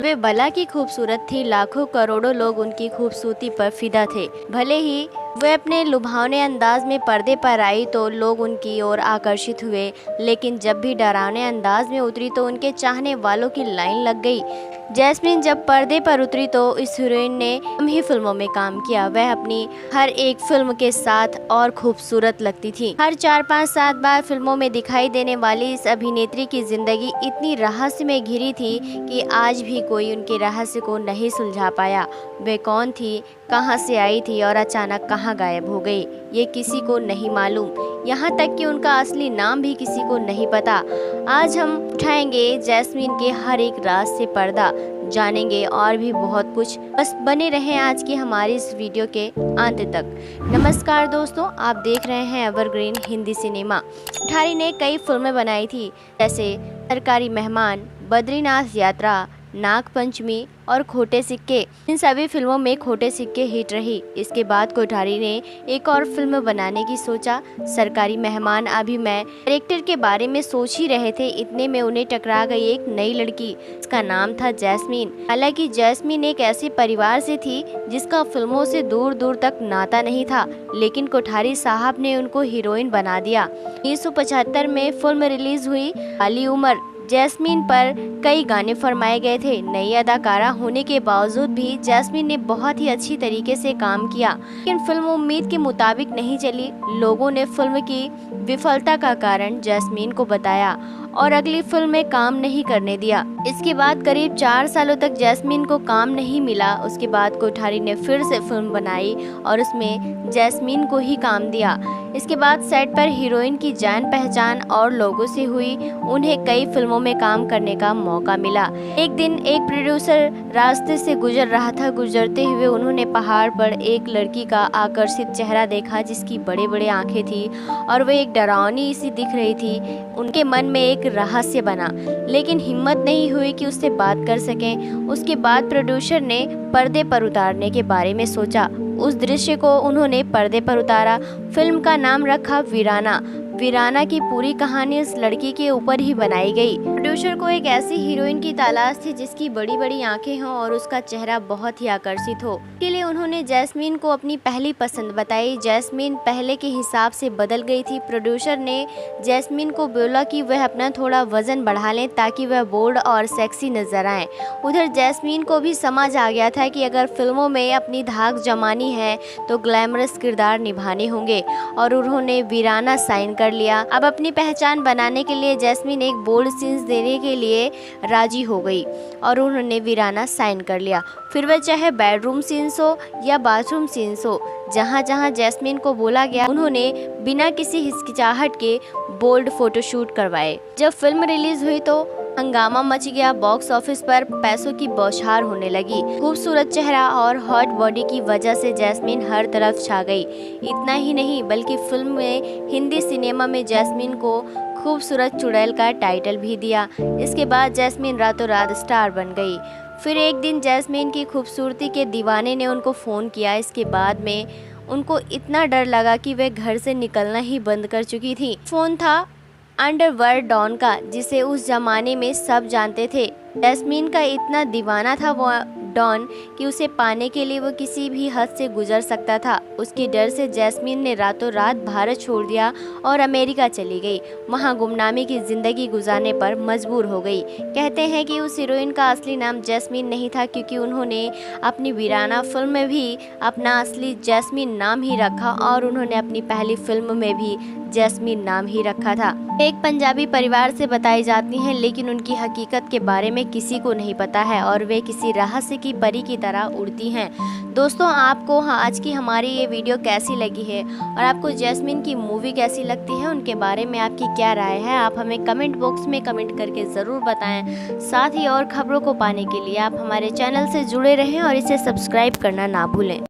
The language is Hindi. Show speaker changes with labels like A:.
A: वे भला की खूबसूरत थी, लाखों करोड़ों लोग उनकी खूबसूरती पर फिदा थे। भले ही वे अपने लुभावने अंदाज में पर्दे पर आई तो लोग उनकी ओर आकर्षित हुए, लेकिन जब भी डरावने अंदाज में उतरी तो उनके चाहने वालों की लाइन लग गई। जैस्मीन जब पर्दे पर उतरी तो इस हीरोइन ने कम ही फिल्मों में काम किया। वह अपनी हर एक फिल्म के साथ और खूबसूरत लगती थी। हर 4-5 बार फिल्मों में दिखाई देने वाली इस अभिनेत्री की जिंदगी इतनी रहस्य में घिरी थी कि आज भी कोई उनके रहस्य को नहीं सुलझा पाया। वे कौन थी, कहां से आई थी और अचानक कहां गायब हो गई, ये किसी को नहीं मालूम। यहाँ तक कि उनका असली नाम भी किसी को नहीं पता। आज हम उठाएंगे जैस्मीन के हर एक राज से पर्दा, जानेंगे और भी बहुत कुछ। बस बने रहें आज की हमारी इस वीडियो के अंत तक। नमस्कार दोस्तों, आप देख रहे हैं एवरग्रीन हिंदी सिनेमा। कोठारी ने कई फिल्में बनाई थी, जैसे सरकारी मेहमान, बद्रीनाथ यात्रा, नाग पंचमी और खोटे सिक्के। इन सभी फिल्मों में खोटे सिक्के हिट रही। इसके बाद कोठारी ने एक और फिल्म बनाने की सोचा, सरकारी मेहमान। अभी मैं कैरेक्टर के बारे में सोच ही रहे थे, इतने में उन्हें टकरा गई एक नई लड़की। इसका नाम था जैस्मीन। हालांकि जैस्मीन एक ऐसे परिवार से थी जिसका फिल्मों से दूर दूर तक नाता नहीं था, लेकिन कोठारी साहब ने उनको हीरोइन बना दिया। 1975 में फिल्म रिलीज हुई वाली उम्र। जैस्मीन पर कई गाने फरमाए गए थे। नई अदाकारा होने के बावजूद भी जैस्मीन ने बहुत ही अच्छी तरीके से काम किया, लेकिन फिल्म उम्मीद के मुताबिक नहीं चली। लोगों ने फिल्म की विफलता का कारण जैस्मीन को बताया और अगली फिल्म में काम नहीं करने दिया। इसके बाद करीब 4 सालों तक जैस्मीन को काम नहीं मिला। उसके बाद कोठारी ने फिर से फिल्म बनाई और उसमें जैस्मीन को ही काम दिया। इसके बाद सेट पर हीरोइन की जान पहचान और लोगों से हुई। उन्हें कई फिल्मों में काम करने का मौका मिला। एक दिन एक प्रोड्यूसर रास्ते से गुजर रहा था। गुजरते हुए उन्होंने पहाड़ पर एक लड़की का आकर्षित चेहरा देखा जिसकी बड़े बड़े आंखें थी और वह एक डरावनी सी दिख रही थी। उनके मन में एक रहस्य बना, लेकिन हिम्मत नहीं हुई कि उससे बात कर सकें। उसके बाद प्रोड्यूसर ने पर्दे पर उतारने के बारे में सोचा। उस दृश्य को उन्होंने पर्दे पर उतारा। फिल्म का नाम रखा वीराना। वीराना की पूरी कहानी उस लड़की के ऊपर ही बनाई गई। प्रोड्यूसर को एक ऐसी हीरोइन की तलाश थी जिसकी बड़ी बड़ी आंखें हों और उसका चेहरा बहुत ही आकर्षित हो। इसके लिए उन्होंने जैस्मीन को अपनी पहली पसंद बताई। जैस्मीन पहले के हिसाब से बदल गई थी। प्रोड्यूसर ने जैस्मीन को बोला कि वह अपना थोड़ा वजन बढ़ा लें ताकि वह बोल्ड और सेक्सी नजर आए। उधर जैस्मीन को भी समझ आ गया था कि अगर फिल्मों में अपनी धाक जमानी है तो ग्लैमरस किरदार निभाने होंगे और उन्होंने वीराना साइन कर लिया। अब अपनी पहचान बनाने के लिए जैस्मीन एक बोल्ड सीन्स देने के लिए राजी हो गई और उन्होंने वीराना साइन कर लिया। फिर वह चाहे बेडरूम सीन्स हो या बाथरूम सीन्स हो, जहाँ जहाँ जैस्मीन को बोला गया उन्होंने बिना किसी हिचकिचाहट के बोल्ड फोटोशूट करवाए। जब फिल्म रिलीज हुई तो हंगामा मच गया। बॉक्स ऑफिस पर पैसों की बौछार होने लगी। खूबसूरत चेहरा और हॉट बॉडी की वजह से जैस्मीन हर तरफ छा गई। इतना ही नहीं बल्कि फिल्म में हिंदी सिनेमा में जैस्मीन को खूबसूरत चुड़ैल का टाइटल भी दिया। इसके बाद जैस्मीन रातों रात स्टार बन गई। फिर एक दिन जैस्मीन की खूबसूरती के दीवाने ने उनको फ़ोन किया। इसके बाद में उनको इतना डर लगा कि वे घर से निकलना ही बंद कर चुकी थी। फ़ोन था अंडरवर्ल्ड डॉन का, जिसे उस जमाने में सब जानते थे। जैस्मीन का इतना दीवाना था वो डॉन कि उसे पाने के लिए वो किसी भी हद से गुजर सकता था। उसके डर से जैस्मीन ने रातों रात भारत छोड़ दिया और अमेरिका चली गई। वहाँ गुमनामी की जिंदगी गुजारने पर मजबूर हो गई। कहते हैं कि उस हीरोइन का असली नाम जैस्मीन नहीं था, क्योंकि उन्होंने अपनी वीराना फिल्म में भी अपना असली जैस्मीन नाम ही रखा और उन्होंने अपनी पहली फिल्म में भी जैस्मीन नाम ही रखा था। एक पंजाबी परिवार से बताई जाती हैं, लेकिन उनकी हकीकत के बारे में किसी को नहीं पता है और वे किसी रहस्य की परी की तरह उड़ती हैं। दोस्तों, आपको आज की हमारी ये वीडियो कैसी लगी है और आपको जैस्मीन की मूवी कैसी लगती है, उनके बारे में आपकी क्या राय है, आप हमें कमेंट बॉक्स में कमेंट करके ज़रूर बताएं। साथ ही और खबरों को पाने के लिए आप हमारे चैनल से जुड़े रहें और इसे सब्सक्राइब करना ना भूलें।